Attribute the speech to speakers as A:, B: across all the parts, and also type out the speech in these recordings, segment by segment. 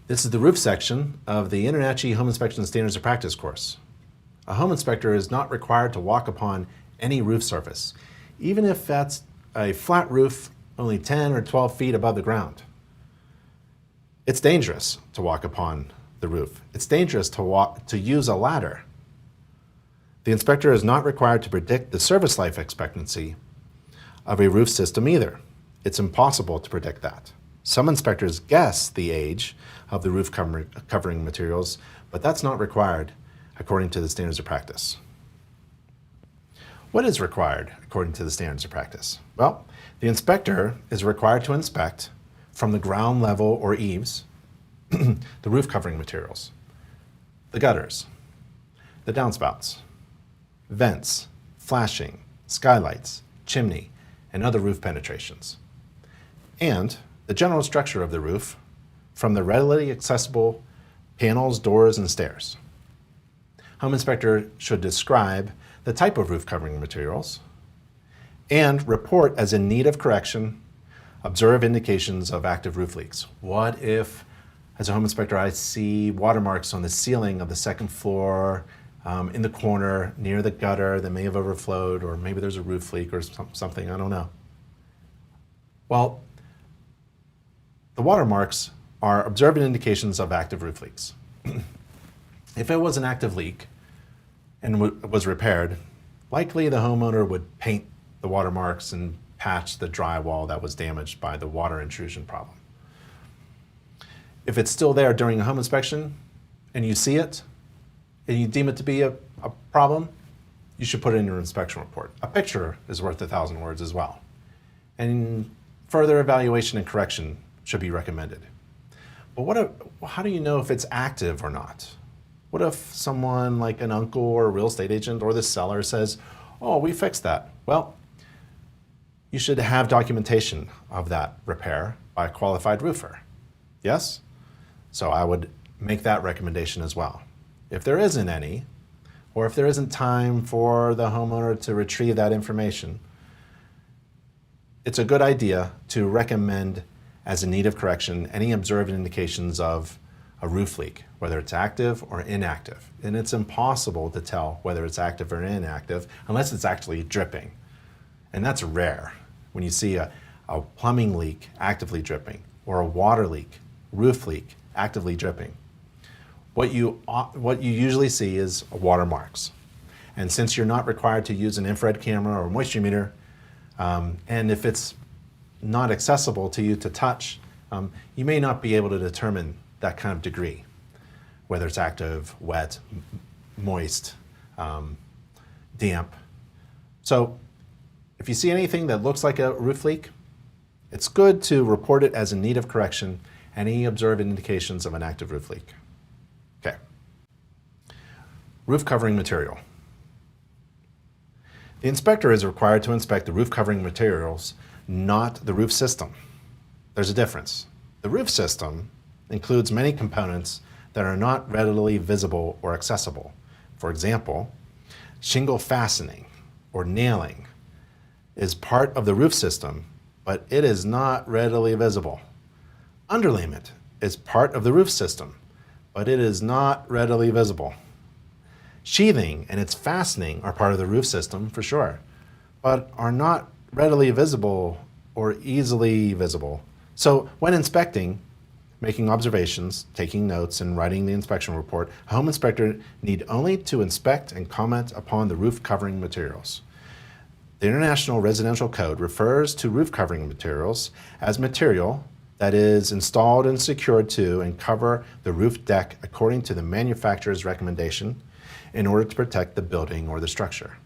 A: This is the roof section of the InterNACHI Home Inspection Standards of Practice course. A home inspector is not required to walk upon any roof surface, even if that's a flat roof only 10 or 12 feet above the ground. It's dangerous to walk upon the roof. It's dangerous to use a ladder. The inspector is not required to predict the service life expectancy of a roof system either. It's impossible to predict that. Some inspectors guess the age of the roof covering materials, but that's not required according to the standards of practice. What is required according to the standards of practice? Well, the inspector is required to inspect from the ground level or eaves the roof covering materials, the gutters, the downspouts, vents, flashing, skylights, chimney, and other roof penetrations, and the general structure of the roof from the readily accessible panels, doors, and stairs. Home inspector should describe the type of roof covering materials and report as in need of correction, observe indications of active roof leaks. What if, as a home inspector, I see watermarks on the ceiling of the second floor, in the corner near the gutter that may have overflowed, or maybe there's a roof leak or something, I don't know. Well, the watermarks are observed indications of active roof leaks. If it was an active leak and was repaired, likely the homeowner would paint the watermarks and patch the drywall that was damaged by the water intrusion problem. If it's still there during a home inspection and you see it and you deem it to be a problem, you should put it in your inspection report. A picture is worth 1,000 words as well. And further evaluation and correction should be recommended. But how do you know if it's active or not? What if someone like an uncle or a real estate agent or the seller says, oh, we fixed that? Well, you should have documentation of that repair by a qualified roofer. Yes? So I would make that recommendation as well. If there isn't any, or if there isn't time for the homeowner to retrieve that information, it's a good idea to recommend as in need of correction any observed indications of a roof leak, whether it's active or inactive. And it's impossible to tell whether it's active or inactive unless it's actually dripping. And that's rare when you see a plumbing leak actively dripping or a water leak, roof leak actively dripping. What you usually see is watermarks. And since you're not required to use an infrared camera or moisture meter, and if it's not accessible to you to touch, you may not be able to determine that kind of degree, whether it's active, wet, moist, damp. So if you see anything that looks like a roof leak, it's good to report it as in need of correction, any observed indications of an active roof leak. Okay. Roof covering material. The inspector is required to inspect the roof covering materials, not the roof system. There's a difference. The roof system includes many components that are not readily visible or accessible. For example, shingle fastening or nailing is part of the roof system, but it is not readily visible. Underlayment is part of the roof system, but it is not readily visible. Sheathing and its fastening are part of the roof system for sure, but are not readily visible or easily visible. So when inspecting, making observations, taking notes, and writing the inspection report, a home inspector need only to inspect and comment upon the roof covering materials. The International Residential Code refers to roof covering materials as material that is installed and secured to and cover the roof deck according to the manufacturer's recommendation in order to protect the building or the structure.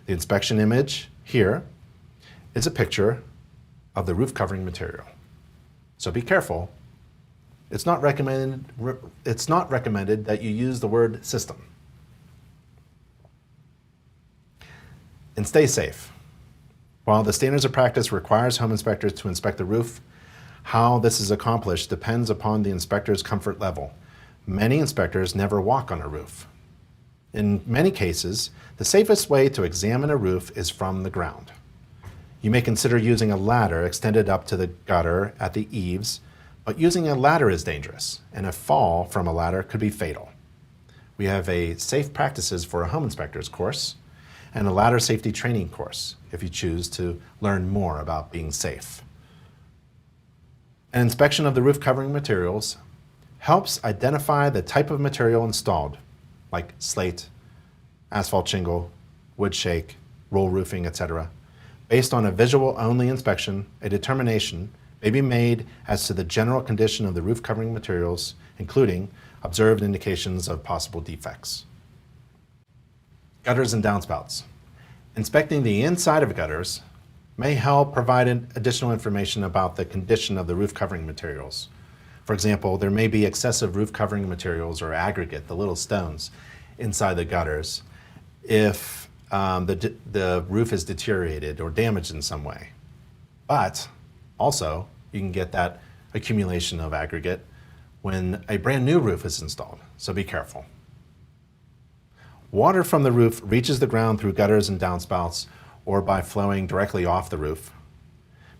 A: The inspection image here is a picture of the roof covering material. So be careful. It's not recommended that you use the word system. And stay safe. While the standards of practice requires home inspectors to inspect the roof, how this is accomplished depends upon the inspector's comfort level. Many inspectors never walk on a roof. In many cases, the safest way to examine a roof is from the ground. You may consider using a ladder extended up to the gutter at the eaves, But using a ladder is dangerous, and a fall from a ladder could be fatal. We have a Safe Practices for a Home Inspectors course and a ladder safety training course if you choose to learn more about being safe. An inspection of the roof covering materials helps identify the type of material installed, like slate, asphalt shingle, wood shake, roll roofing, etc. Based on a visual-only inspection, a determination may be made as to the general condition of the roof covering materials, including observed indications of possible defects. Gutters and downspouts. Inspecting the inside of gutters may help provide additional information about the condition of the roof covering materials. For example, there may be excessive roof covering materials or aggregate, the little stones, inside the gutters if the roof is deteriorated or damaged in some way. But also, you can get that accumulation of aggregate when a brand new roof is installed, so be careful. Water from the roof reaches the ground through gutters and downspouts or by flowing directly off the roof.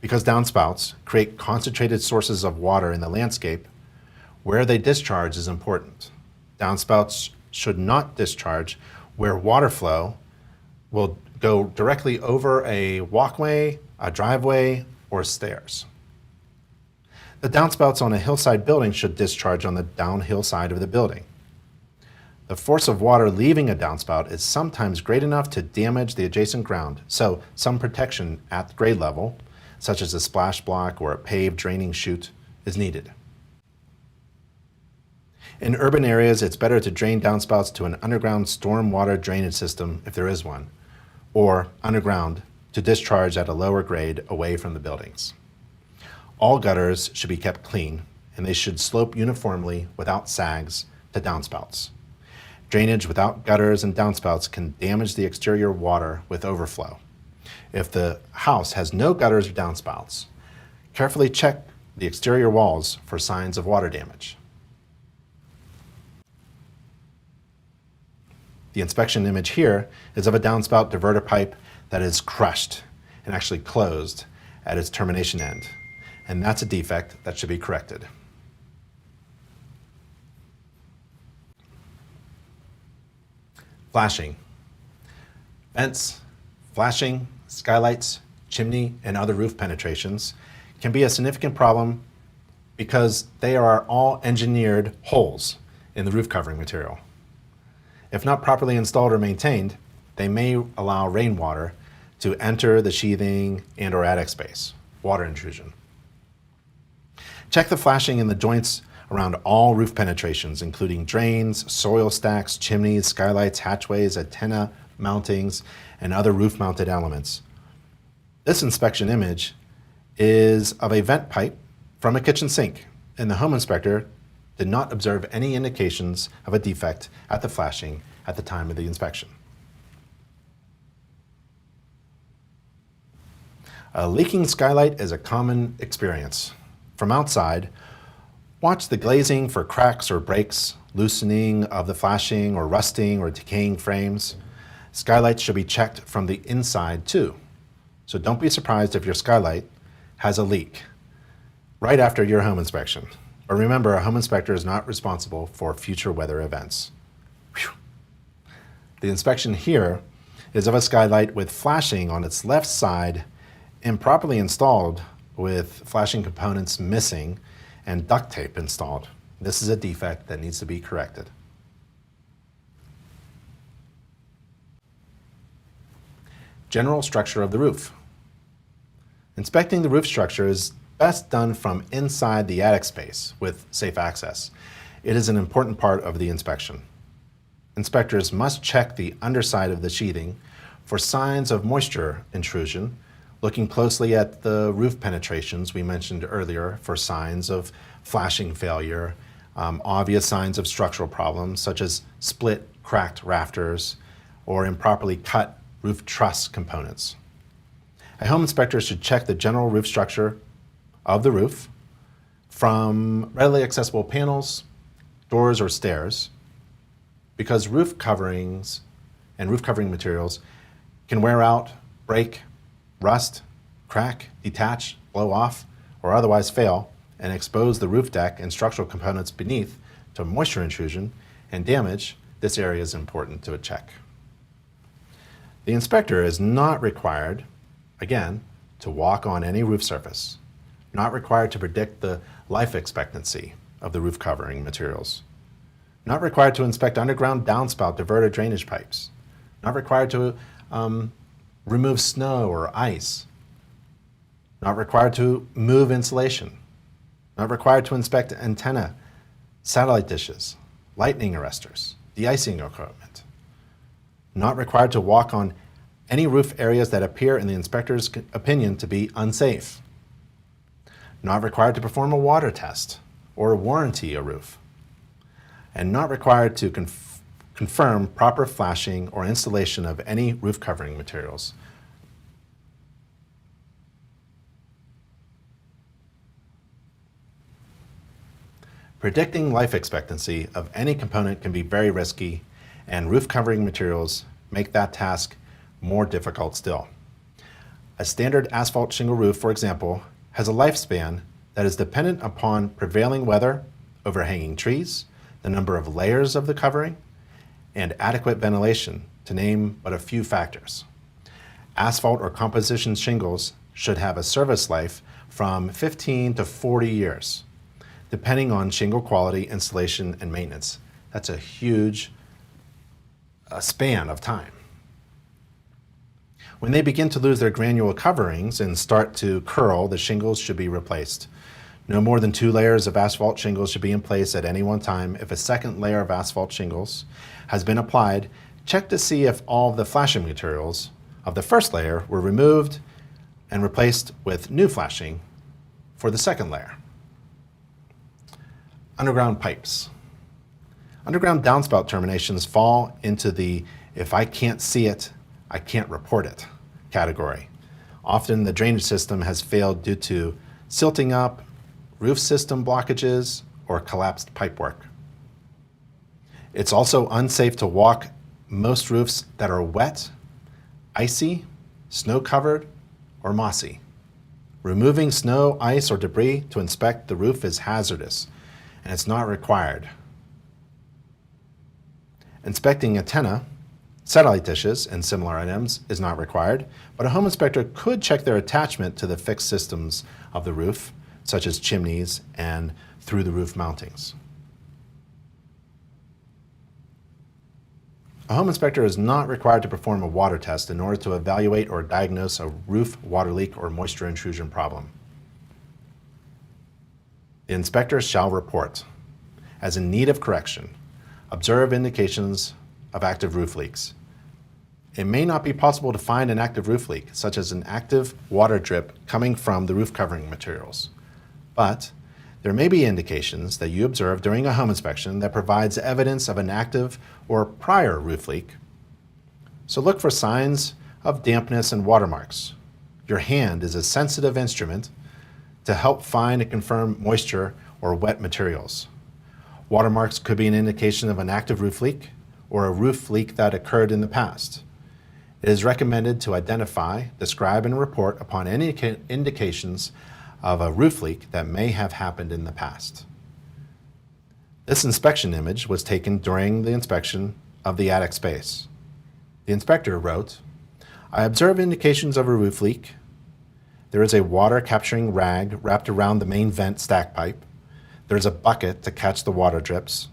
A: Because downspouts create concentrated sources of water in the landscape, where they discharge is important. Downspouts should not discharge where water flow will go directly over a walkway, a driveway, or stairs. The downspouts on a hillside building should discharge on the downhill side of the building. The force of water leaving a downspout is sometimes great enough to damage the adjacent ground, so some protection at grade level, such as a splash block or a paved draining chute, is needed. In urban areas, it's better to drain downspouts to an underground storm water drainage system, if there is one, or underground to discharge at a lower grade away from the buildings. All gutters should be kept clean, and they should slope uniformly without sags to downspouts. Drainage without gutters and downspouts can damage the exterior water with overflow. If the house has no gutters or downspouts, carefully check the exterior walls for signs of water damage. The inspection image here is of a downspout diverter pipe that is crushed and actually closed at its termination end, and that's a defect that should be corrected. Flashing. Vents, flashing, skylights, chimney, and other roof penetrations can be a significant problem because they are all engineered holes in the roof covering material. If not properly installed or maintained, they may allow rainwater to enter the sheathing and or attic space, water intrusion. Check the flashing in the joints around all roof penetrations, including drains, soil stacks, chimneys, skylights, hatchways, antenna mountings, and other roof-mounted elements. This inspection image is of a vent pipe from a kitchen sink, and the home inspector did not observe any indications of a defect at the flashing at the time of the inspection. A leaking skylight is a common experience. From outside, watch the glazing for cracks or breaks, loosening of the flashing or rusting or decaying frames. Skylights should be checked from the inside too. So don't be surprised if your skylight has a leak right after your home inspection. But remember, a home inspector is not responsible for future weather events. Whew. The inspection here is of a skylight with flashing on its left side, improperly installed with flashing components missing and duct tape installed. This is a defect that needs to be corrected. General structure of the roof. Inspecting the roof structure is best done from inside the attic space with safe access. It is an important part of the inspection. Inspectors must check the underside of the sheathing for signs of moisture intrusion, looking closely at the roof penetrations we mentioned earlier for signs of flashing failure, obvious signs of structural problems such as split, cracked rafters, or improperly cut roof truss components. A home inspector should check the general roof structure of the roof from readily accessible panels, doors, or stairs, because roof coverings and roof covering materials can wear out, break, rust, crack, detach, blow off, or otherwise fail and expose the roof deck and structural components beneath to moisture intrusion and damage, this area is important to check. The inspector is not required, again, to walk on any roof surface, not required to predict the life expectancy of the roof covering materials, not required to inspect underground downspout diverter drainage pipes, not required to remove snow or ice, not required to move insulation, not required to inspect antenna, satellite dishes, lightning arresters, de-icing equipment, not required to walk on any roof areas that appear in the inspector's opinion to be unsafe, not required to perform a water test or warranty a roof, and not required to confirm proper flashing or installation of any roof covering materials. Predicting life expectancy of any component can be very risky, and roof covering materials make that task more difficult still. A standard asphalt shingle roof, for example, has a lifespan that is dependent upon prevailing weather, overhanging trees, the number of layers of the covering, and adequate ventilation, to name but a few factors. Asphalt or composition shingles should have a service life from 15 to 40 years, depending on shingle quality, installation, and maintenance. That's a huge span of time. When they begin to lose their granule coverings and start to curl, the shingles should be replaced. No more than 2 layers of asphalt shingles should be in place at any one time. If a second layer of asphalt shingles has been applied, check to see if all of the flashing materials of the first layer were removed and replaced with new flashing for the second layer. Underground pipes. Underground downspout terminations fall into the "if I can't see it, I can't report it" category. Often the drainage system has failed due to silting up, roof system blockages, or collapsed pipework. It's also unsafe to walk most roofs that are wet, icy, snow-covered, or mossy. Removing snow, ice, or debris to inspect the roof is hazardous, and it's not required. Inspecting antenna, satellite dishes, and similar items is not required, but a home inspector could check their attachment to the fixed systems of the roof, such as chimneys and through-the-roof mountings. A home inspector is not required to perform a water test in order to evaluate or diagnose a roof water leak or moisture intrusion problem. The inspector shall report, as in need of correction, observe indications of active roof leaks. It may not be possible to find an active roof leak, such as an active water drip coming from the roof covering materials, but there may be indications that you observe during a home inspection that provides evidence of an active or prior roof leak. So look for signs of dampness and watermarks. Your hand is a sensitive instrument to help find and confirm moisture or wet materials. Watermarks could be an indication of an active roof leak or a roof leak that occurred in the past. It is recommended to identify, describe, and report upon any indications of a roof leak that may have happened in the past. This inspection image was taken during the inspection of the attic space. The inspector wrote, "I observe indications of a roof leak. There is a water capturing rag wrapped around the main vent stack pipe. There's a bucket to catch the water drips.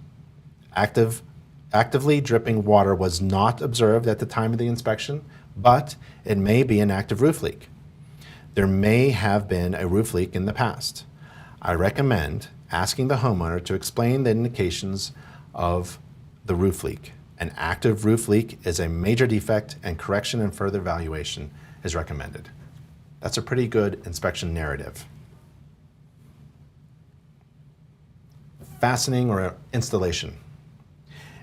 A: Actively dripping water was not observed at the time of the inspection, but it may be an active roof leak. There may have been a roof leak in the past. I recommend asking the homeowner to explain the indications of the roof leak. An active roof leak is a major defect, and correction and further evaluation is recommended." That's a pretty good inspection narrative. Fastening or installation.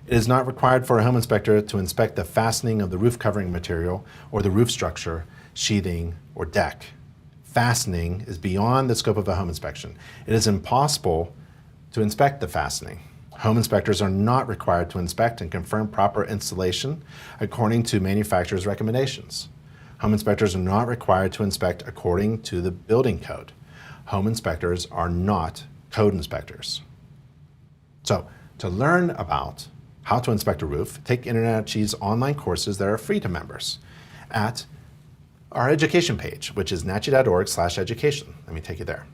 A: It is not required for a home inspector to inspect the fastening of the roof covering material or the roof structure, sheathing, or deck. Fastening is beyond the scope of a home inspection. It is impossible to inspect the fastening. Home inspectors are not required to inspect and confirm proper installation according to manufacturer's recommendations. Home inspectors are not required to inspect according to the building code. Home inspectors are not code inspectors. So to learn about how to inspect a roof, take InterNACHI's online courses that are free to members at our education page, which is nachi.org/education. Let me take you there.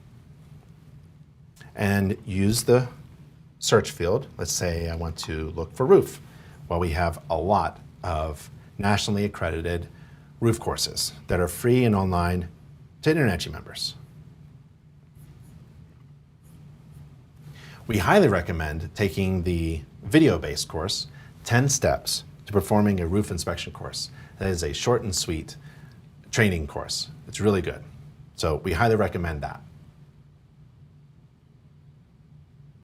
A: And use the search field. Let's say I want to look for roof. Well, we have a lot of nationally accredited roof courses that are free and online to InterNACHI members. We highly recommend taking the video-based course, 10 Steps to Performing a Roof Inspection Course. That is a short and sweet training course. It's really good. So we highly recommend that.